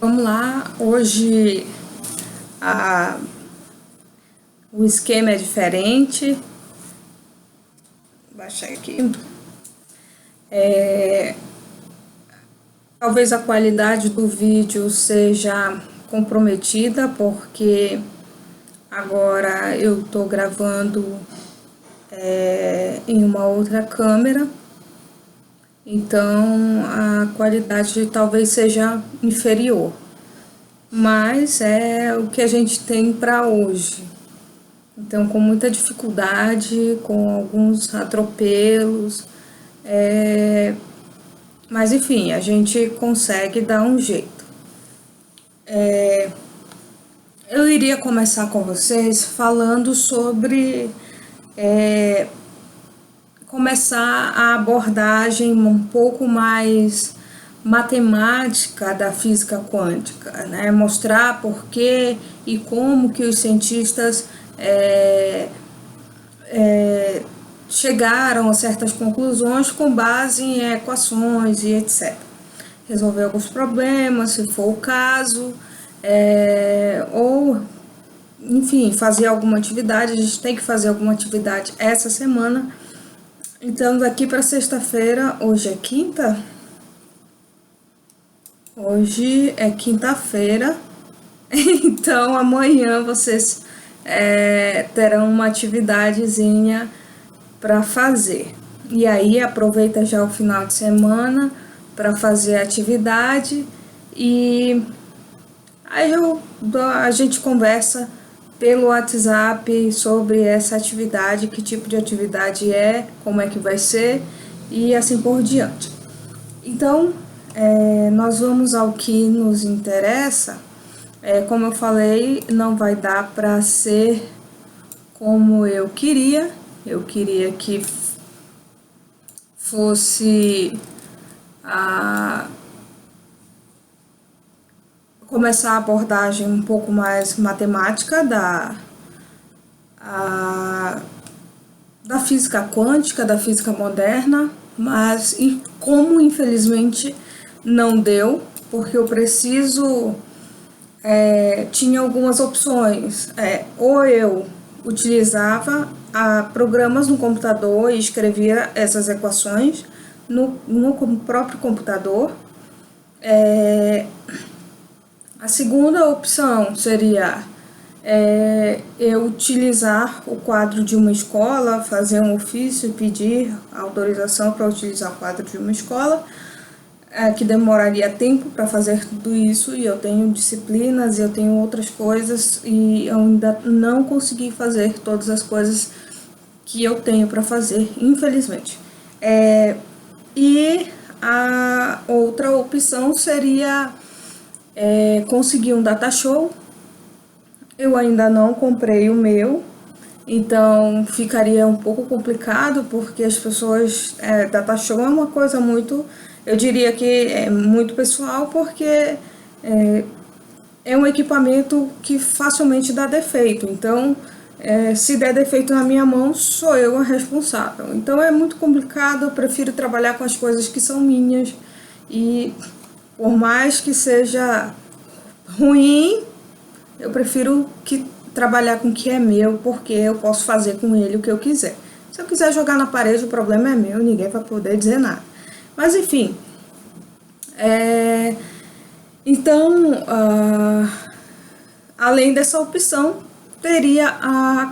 Vamos lá, hoje o esquema é diferente. Vou baixar aqui. Talvez a qualidade do vídeo seja comprometida, porque agora eu estou gravando em uma outra câmera, então a qualidade talvez seja inferior, mas é o que a gente tem para hoje. Então, com muita dificuldade, com alguns atropelos, mas enfim, a gente consegue dar um jeito. Eu iria começar com vocês falando sobre começar a abordagem um pouco mais matemática da física quântica, né? Mostrar por que e como que os cientistas chegaram a certas conclusões com base em equações e etc. Resolver alguns problemas, se for o caso, ou, enfim, fazer alguma atividade. A gente tem que fazer alguma atividade essa semana. Então, daqui para sexta-feira, hoje é quinta? Hoje é quinta-feira, então amanhã vocês terão uma atividadezinha para fazer. E aí aproveita já o final de semana para fazer a atividade e aí a gente conversa pelo WhatsApp sobre essa atividade, que tipo de atividade é, como é que vai ser e assim por diante. Então, nós vamos ao que nos interessa. Como eu falei, não vai dar para ser como eu queria. Eu queria que fosse começar a abordagem um pouco mais matemática da física quântica, da física moderna, mas como infelizmente não deu, porque eu preciso, tinha algumas opções, ou eu utilizava programas no computador e escrevia essas equações no próprio computador. A segunda opção seria eu utilizar o quadro de uma escola, fazer um ofício, pedir autorização para utilizar o quadro de uma escola, que demoraria tempo para fazer tudo isso, e eu tenho disciplinas, eu tenho outras coisas, e eu ainda não consegui fazer todas as coisas que eu tenho para fazer, infelizmente. E a outra opção seria conseguir um data show. Eu ainda não comprei o meu, então ficaria um pouco complicado, porque as pessoas, data show é uma coisa muito, eu diria que é muito pessoal, porque é um equipamento que facilmente dá defeito. Então, se der defeito na minha mão, sou eu a responsável. Então é muito complicado, eu prefiro trabalhar com as coisas que são minhas, e por mais que seja ruim, eu prefiro trabalhar com o que é meu, porque eu posso fazer com ele o que eu quiser. Se eu quiser jogar na parede, o problema é meu, ninguém vai poder dizer nada. Mas enfim, então, além dessa opção, teria a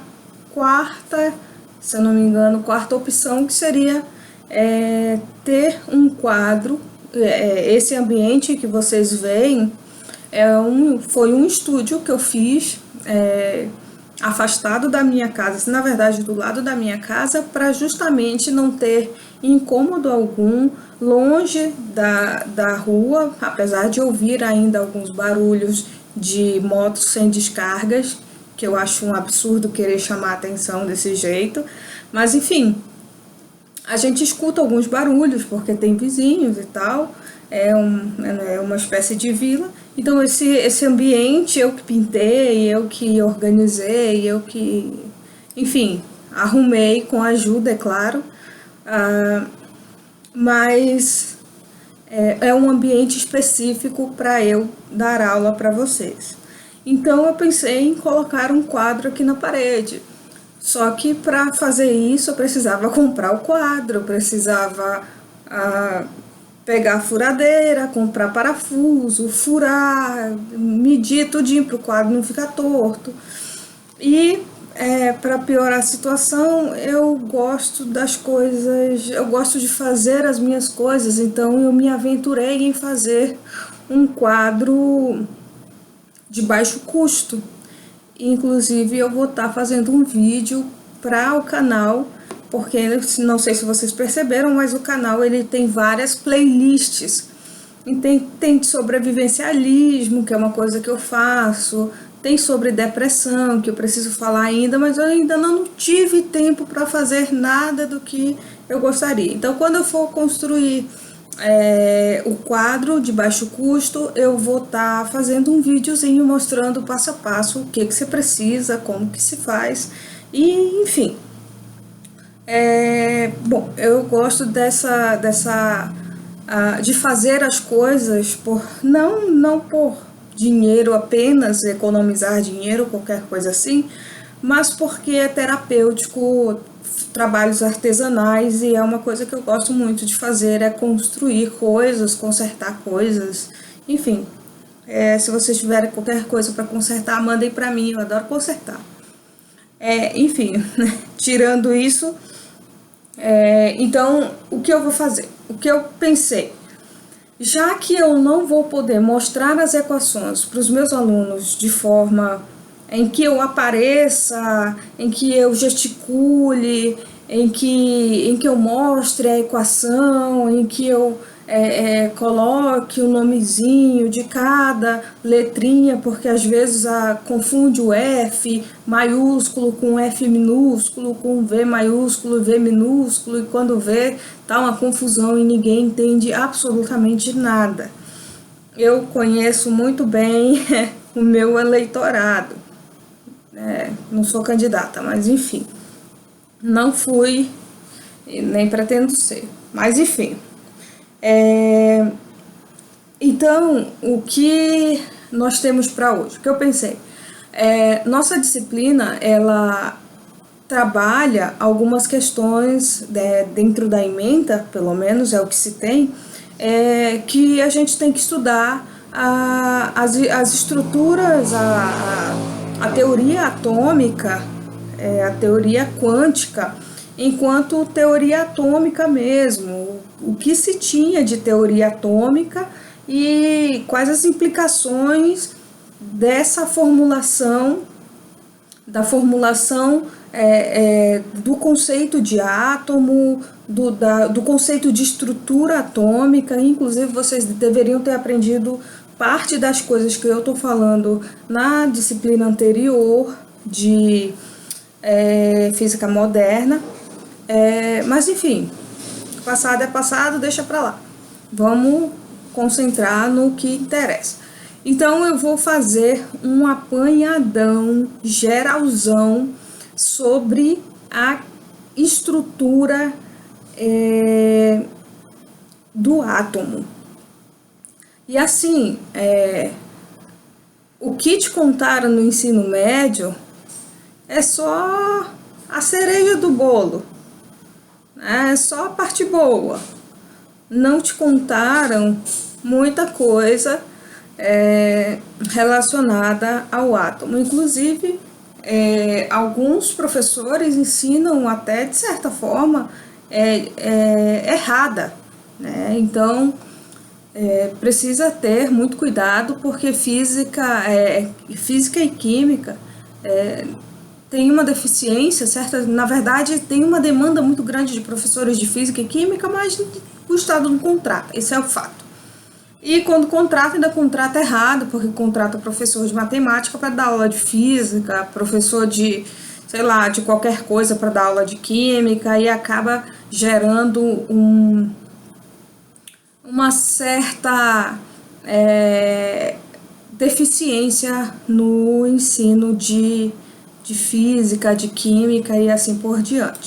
quarta, se eu não me engano, quarta opção, que seria ter um quadro. Esse ambiente que vocês veem foi um estúdio que eu fiz afastado da minha casa, na verdade do lado da minha casa, para justamente não ter incômodo algum, longe da rua, apesar de ouvir ainda alguns barulhos de motos sem descargas, que eu acho um absurdo querer chamar a atenção desse jeito, mas enfim, a gente escuta alguns barulhos porque tem vizinhos e tal, é uma espécie de vila. Então esse ambiente eu que pintei, eu que organizei, eu que, enfim, arrumei com ajuda, é claro, mas é um ambiente específico para eu dar aula para vocês. Então eu pensei em colocar um quadro aqui na parede. Só que para fazer isso eu precisava comprar o quadro, eu precisava pegar a furadeira, comprar parafuso, furar, medir tudinho para o quadro não ficar torto. E para piorar a situação, eu gosto das coisas, eu gosto de fazer as minhas coisas, então eu me aventurei em fazer um quadro de baixo custo. Inclusive eu vou estar fazendo um vídeo para o canal, porque não sei se vocês perceberam, mas o canal ele tem várias playlists. E tem sobrevivencialismo, que é uma coisa que eu faço, tem sobre depressão, que eu preciso falar ainda, mas eu ainda não tive tempo para fazer nada do que eu gostaria. Então, quando eu for construir o quadro de baixo custo, eu vou estar fazendo um videozinho mostrando passo a passo o que você precisa, como que se faz, e enfim. Bom, eu gosto de fazer as coisas não por dinheiro apenas, economizar dinheiro, qualquer coisa assim, mas porque é terapêutico, trabalhos artesanais, e é uma coisa que eu gosto muito de fazer, é construir coisas, consertar coisas, enfim. Se vocês tiverem qualquer coisa para consertar, mandem para mim, eu adoro consertar. Enfim, tirando isso, então o que eu vou fazer? O que eu pensei? Já que eu não vou poder mostrar as equações para os meus alunos de forma em que eu apareça, em que eu gesticule, em que eu mostre a equação, em que eu coloque o nomezinho de cada letrinha, porque às vezes confunde o F maiúsculo com F minúsculo, com V maiúsculo, V minúsculo, e quando vê, tá uma confusão e ninguém entende absolutamente nada. Eu conheço muito bem o meu eleitorado. Não sou candidata, mas enfim, não fui e nem pretendo ser, mas enfim. Então, o que nós temos para hoje? O que eu pensei? Nossa disciplina, ela trabalha algumas questões dentro da ementa, pelo menos é o que se tem, que a gente tem que estudar as estruturas, a teoria atômica, a teoria quântica, enquanto teoria atômica mesmo, o que se tinha de teoria atômica e quais as implicações dessa formulação, do conceito de átomo, do conceito de estrutura atômica. Inclusive vocês deveriam ter aprendido parte das coisas que eu estou falando na disciplina anterior de física moderna, mas enfim, passado é passado, deixa para lá, vamos concentrar no que interessa. Então eu vou fazer um apanhadão geralzão sobre a estrutura do átomo. E assim, o que te contaram no ensino médio é só a cereja do bolo, né? É só a parte boa. Não te contaram muita coisa relacionada ao átomo. Inclusive, alguns professores ensinam até, de certa forma, errada, né? Então, precisa ter muito cuidado, porque física e química tem uma deficiência, certa? Na verdade, tem uma demanda muito grande de professores de física e química, mas o Estado não contrata, esse é o fato. E quando contrata, ainda contrata errado, porque contrata professor de matemática para dar aula de física, professor de, sei lá, de qualquer coisa para dar aula de química, e acaba gerando uma certa deficiência no ensino de física, de química e assim por diante.